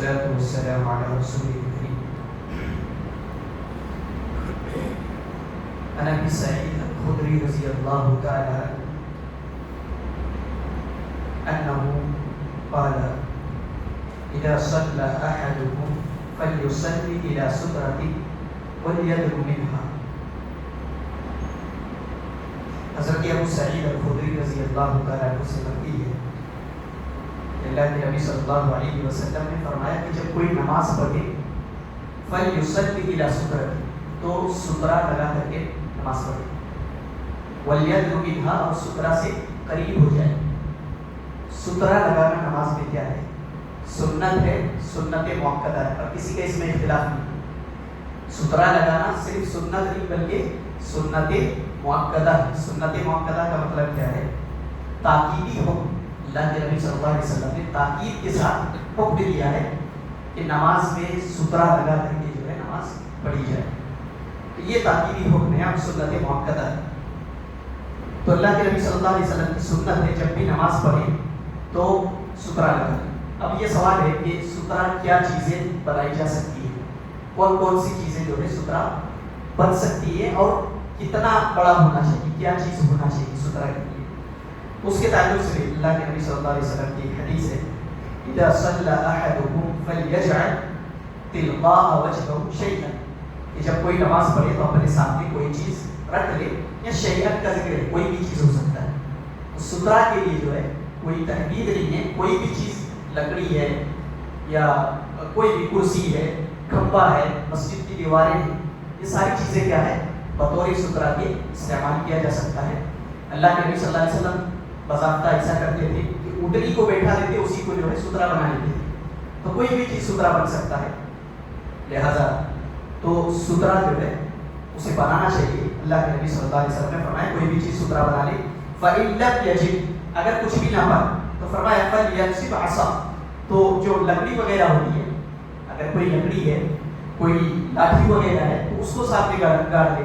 والصلاة والسلام على رسول الكريم عن أبي سعيد الخدري رضي الله تعالى عنه أنه قال إذا صلى أحدكم فليصلي إلى سترة وليدعو منها. حضرت ابو سعید الخدری رضی اللہ تعالیٰ عنہ سے مروی ہے کہ اللہ کے نبی صلی اللہ علیہ وسلم نے فرمایا کہ جب کوئی نماز پڑھے فَلْيُصَلِّ إِلَى سُتْرَةٍ تو سترہ لگا کر کے نماز پڑھے، وَلْيَدْعُ مِنْهَا اور سترہ سے قریب ہو جائے. سترہ لگانا نماز میں کیا ہے؟ سنت ہے، سنت مؤکدہ ہے، اور کسی کا اس میں اختلاف نہیں. سترہ لگانا صرف سنت نہیں بلکہ سنت مؤکدہ ہے. سنت مؤکدہ کا مطلب کیا ہے؟ تاکیدی حکم. اللہ کے نبی صلی اللہ علیہ وسلم نے تاکید کے ساتھ حکم دیا ہے کہ نماز میں سترہ لگا کر کے جو ہے نماز پڑھی جائے. تو یہ تاکیدی حکم ہے، اب سنت مؤکدہ ہے. تو اللہ کے نبی صلی اللہ علیہ وسلم کی سنت ہے جب بھی نماز پڑھیں تو سترہ لگائیں. اب یہ سوال ہے کہ سترہ کیا چیزیں بنائی جا سکتی ہیں، کون کون سی چیزیں جو ہے سترہ بن سکتی ہے اور کتنا بڑا ہونا چاہیے، کیا چیز ہونا چاہیے سترہ کے لیے. اس کے تعلق سے اللہ کے نبی صلی اللہ علیہ وسلم کی حدیث ہے اذا صلى احدكم فليجعل تلقاء وجهه شيئا، کہ جب کوئی نماز پڑھے تو اپنے سامنے کوئی چیز رکھ لے، یا شیئا کا ذکر ہے، کوئی بھی چیز ہو سکتا ہے. سترہ کے لیے جو ہے کوئی تحدید نہیں ہے، کوئی بھی چیز، لکڑی ہے یا کوئی بھی کرسی ہے، کھمبا ہے، مسجد کی دیواریں ہیں، یہ ساری چیزیں کیا ہے؟ بطور سترہ کے استعمال کیا جا سکتا ہے. اللہ کے نبی صلی اللہ علیہ وسلم باضابطہ ایسا کرتے تھے کہ اونٹنی کو بیٹھا دیتے، اسی کو جو ہے سترہ بنا لیتے تھے. تو کوئی بھی چیز سترہ بن سکتا ہے، لہذا تو سترہ جو ہے اسے بنانا چاہیے. اللہ کے نبی صلی اللہ علیہ وسلم نے فرمایا کوئی بھی چیز سترہ بنا لے. فَإِن لَمْ يَجِدْ اگر کچھ بھی نہ پائے تو فرمایا فَلْيَمْسِكْ عَصَاهُ، تو جو لکڑی وغیرہ ہوتی ہے، اگر کوئی لکڑی ہے، کوئی لاٹھی وغیرہ ہے تو اس کو ساتھ گاڑ دے.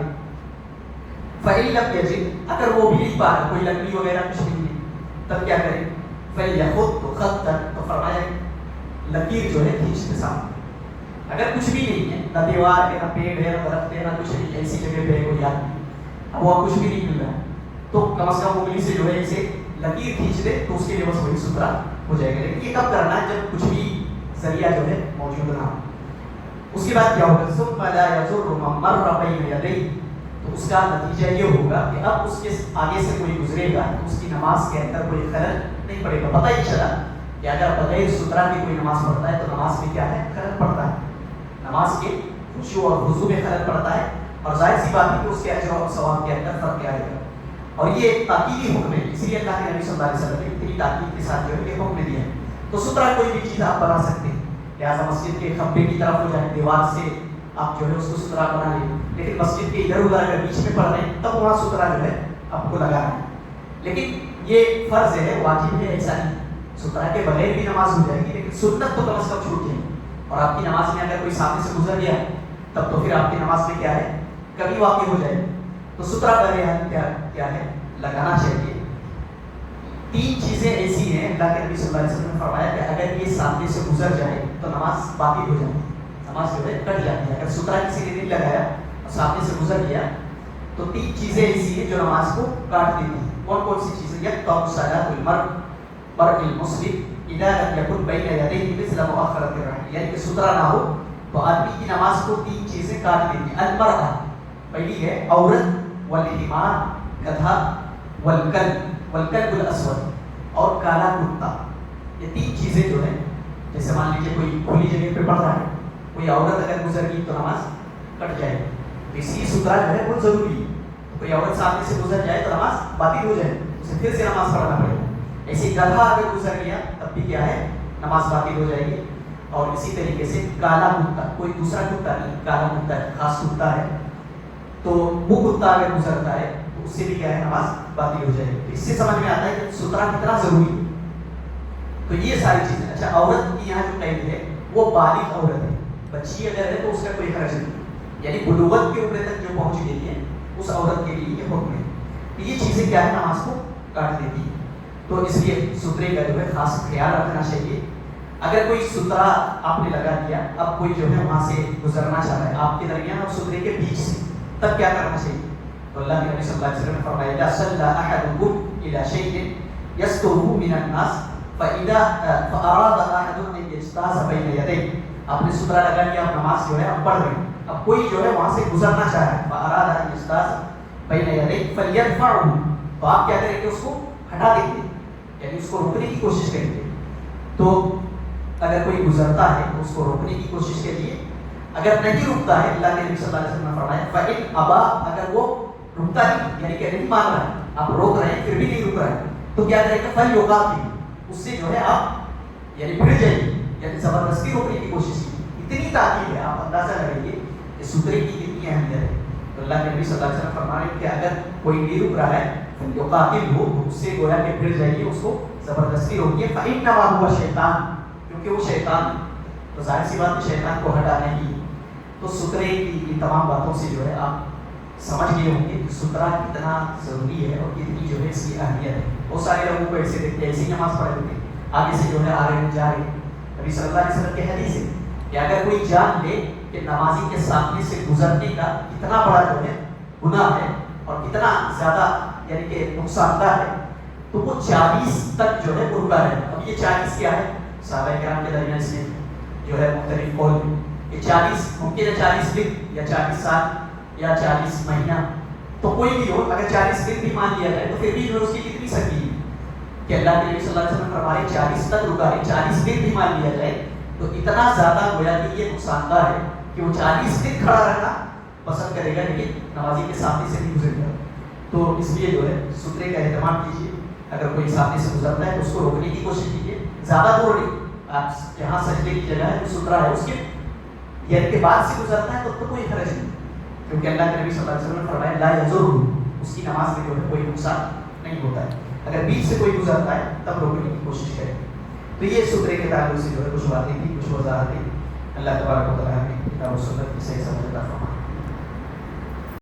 فَإِن لَمْ يَجِدْ اگر وہ بھی نہیں پا رہا، کوئی لکڑی وغیرہ کچھ نہیں ہے، تب کیا کرے؟ فَلْيَخُطْ خَطًّا، تو فرمایا لکیر جو ہے کھینچ کے سامنے. اگر کچھ بھی نہیں ہے، نہ دیوار ہے، نہ پیڑ ہے، نہ درخت ہے، نہ کچھ نہیں ہے، ایسی جگہ پہ کوئی آدمی، اب وہ کچھ بھی نہیں مل رہا ہے، تو کم از کم انگلی سے جو ہے اسے لکیر کھینچ دے تو اس کے لیے بس وہی سترہ ہو جائے گا. لیکن یہ کب کرنا ہے؟ جب کچھ بھی ذریعہ جو ہے موجود نہ ہو. اس کے بعد کیا ہوگا؟ ثُمَّ لَا يَضُرُّ مَن مَرَّ بَيْنَ يَدَيْهِ، تو اس کا نتیجہ یہ ہوگا کہ اب اس کے آگے سے کوئی گزرے گا تو اس کی نماز کے اندر کوئی خلل نہیں پڑے گا. پتہ ہی چلا کہ اگر بغیر سترہ کی کوئی نماز پڑھتا ہے تو نماز میں کیا ہے؟ خلل پڑتا ہے. نماز کے خشوع اور خضوع میں خلل پڑتا ہے، اور ظاہر سی بات ہے کہ اس کے اجر اور ثواب کے اندر فرق آئے گا. اور یہ تاکیدی حکم ہے، اس لیے اللہ کے نبی صلی اللہ علیہ وسلم نے اتنی تاکید کے ساتھ جو ہے یہ حکم دیا ہے. تو سترہ کوئی بھی چیز آپ بنا سکتے ہیں، لہٰذا مسجد کے کھمبے کی طرف ہو جائیں، دیوار سے آپ جو ہے اس کو سترہ بنا لیں. لیکن مسجد کے ادھر ادھر اگر بیچ میں پڑھ رہے ہیں تب وہاں سترہ جو ہے آپ کو لگانا ہے. لیکن یہ فرض ہے، واجب ہے ایسا نہیں. سترہ کے بغیر بھی نماز ہو جائے گی، لیکن سنت تو کم از کم چھوٹ جائے گی. اور آپ کی نماز میں اگر کوئی سامنے سے گزر گیا تب تو پھر آپ کی نماز میں کیا ہے؟ کمی واقع ہو جائے گی. تو سترہ بہرحال کیا ہے؟ لگانا چاہیے. تین چیزیں ایسی ہیں اللہ کے نبی صلی اللہ علیہ وسلم نے فرمایا کہ اگر یہ سامنے سے گزر جائے تو نماز باطل ہو جائے، نماز جو ہے کٹ جاتی ہے. اگر سترہ کسی نے نہیں لگایا اور سامنے سے گزر گیا تو تین چیزیں ایسی ہیں جو نماز کو کاٹ دیتی ہیں. کون کون سی چیزیں؟ یقطع صلاۃ المرء المسلم اذا لم يكن بين يديه مثل مؤخرة الرحل، یعنی کہ سترہ نہ ہو تو آدمی کی نماز کو تین چیزیں کاٹ دیتی ہیں. المرأة، پہلی ہے عورت، والحمار گدھا، والکلب الاسود اور کالا کتا. یہ تین چیزیں جو ہیں، جیسے مان لیجیے کوئی کھلی جگہ پہ پڑھ رہا ہے، کوئی عورت اگر گزر گئی تو نماز کٹ جائے گی. تو اس لیے سترہ جو ہے بہت ضروری ہے. کوئی عورت سامنے سے گزر جائے تو نماز باطل ہو جائے، اسے پھر سے نماز پڑھنا پڑے گا. ایسی گدھا اگر گزر گیا تب بھی کیا ہے؟ نماز باطل ہو جائے گی. اور اسی طریقے سے کالا کتا، کوئی دوسرا کتا نہیں، کالا کتا ہے، خاص کتا ہے، تو وہ کتا اگر گزرتا ہے تو اس سے بھی کیا ہے؟ نماز باطل ہو جائے گی. اس سے سمجھ میں آتا ہے کہ سترہ کتنا ضروری ہے. تو یہ ساری چیزیں. اچھا، عورت کی یہاں جو قید ہے وہ بالغ عورت ہے. بچی اگر ہے تو اس کا کوئی حرج نہیں، یعنی بلوغت کے عمر تک جو پہنچ گئی ہے اس عورت کے لیے یہ حکم ہے. یہ چیزیں کیا ہے؟ نماز کو کاٹ دیتی ہے. تو اس لیے سترے کا جو ہے خاص خیال رکھنا چاہیے. اگر کوئی سترا آپ نے لگا دیا، اب کوئی جو ہے وہاں سے گزرنا چاہ رہا ہے آپ کے درمیان اور سترے کے بیچ سے، تب کیا کرنا چاہیے؟ تو اللہ کے نبی صلی اللہ علیہ وسلم نے فرمایا اذا صلى احدكم الى شيء يستره من الناس فاراد احد ان يجتاز بين يديه، آپ نے سترا لگا دیا، اب نماز جو ہے اب پڑھ رہے ہیں، اب کوئی جو ہے وہاں سے گزرنا چاہ رہا ہے، فاراد ان يجتاز بين يديه فليدفعه، تو آپ کیا کریں گے؟ اس کو ہٹا دیں گے، یعنی اس کو روکنے کی کوشش کریں گے۔ تو اگر کوئی گزرتا ہے تو اس کو روکنے کی کوشش کیجیے، اگر نہیں رکتا ہے، اللہ کے نبی صلی اللہ علیہ وسلم نے فرمایا فَإِنْ أَبَى، اگر وہ رکتا نہیں یعنی کہ نہیں مان رہا ہے، آپ روک رہے ہیں پھر بھی نہیں رک رہا ہے، تو کیا کرے گا؟ فَلْيُقَاتِلْ، اس سے جو ہے آپ یعنی بھڑ جائیے، یعنی زبردستی روکنے کی کوشش کی۔ اتنی تاکید ہے، آپ اندازہ لگائیے کہ سترے کی کتنی اہمیت ہے۔ تو اللہ کے نبی صلی اللہ علیہ وسلم فرما رہے ہیں کہ اگر کوئی نہیں رک رہا ہے فَلْيُقَاتِلْهُ، اس سے گویا کہ بھڑ جائیے، اس کو زبردستی روکیے، فَإِنَّمَا هُوَ شَيْطَانٌ، کیونکہ وہ شیطان ہے، تو ظاہر سی بات ہے شیطان کو ہٹانا ہی۔ تو سترے کی ان تمام باتوں سے جو ہے آپ سمجھ گئے ہوں گے کہ سترا کتنا ضروری ہے اور کتنی جو ہے اس کی اہمیت ہے۔ بہت سارے لوگوں کو ایسے دیکھتے ہیں ایسی نماز پڑھے ہوتے ہیں، آگے سے جو ہے آ رہے ہیں جا رہے ہیں۔ نبی صلی اللہ علیہ وسلم کی حدیث ہے کہ اگر کوئی جان لے کہ نمازی کے سامنے سے گزرنے کا کتنا بڑا جو ہے گناہ ہے اور کتنا زیادہ یعنی کہ نقصان دہ ہے، تو وہ 40 تک جو ہے رکا رہے۔ اب یہ 40 کیا ہے؟ صحابہ کرام کے درمیان اس میں جو ہے مختلف قول کہ 40 ممکن ہے 40 دن یا 40 سال یا 40 مہینہ، تو کوئی بھی ہو، اگر 40 دن بھی مان لیا جائے تو پھر بھی جو اس کی کتنی سختی ہے کہ اللہ کے نبی صلی اللہ علیہ وسلم فرمائے 40 تک رکا ہے، 40 دن بھی مان لیا جائے تو اتنا زیادہ گویا کہ یہ نقصان دہ ہے کہ وہ 40 دن کھڑا رہنا پسند کرے گا لیکن نمازی کے سامنے سے نہیں گزرے گا۔ تو اس لیے جو ہے سترے کا اہتمام کیجیے، اگر کوئی سامنے سے گزرتا ہے تو اس کو روکنے کی کوشش کیجیے، زیادہ دور نہیں، آپ جہاں سجدے کی جگہ ہے جو سترا ہے اس کے یعنی کے بعد سے گزرتا ہے تو کوئی حرج نہیں، کیونکہ اللہ کے نبی صلی اللہ علیہ وسلم نے فرمایا لا یضر، اس کی نماز میں جو ہے کوئی نقصان نہیں ہوتا ہے۔ اگر بیچ سے کوئی گزرتا ہے تب روکنے کی کوشش کریں۔ تو یہ سترے کے تعلق سے جو ہے کچھ باتیں تھیں، کچھ وضاحتیں۔ اللہ تبارک و تعالیٰ نے کتاب و سنت کی صحیح سمجھ عطا فرمائے۔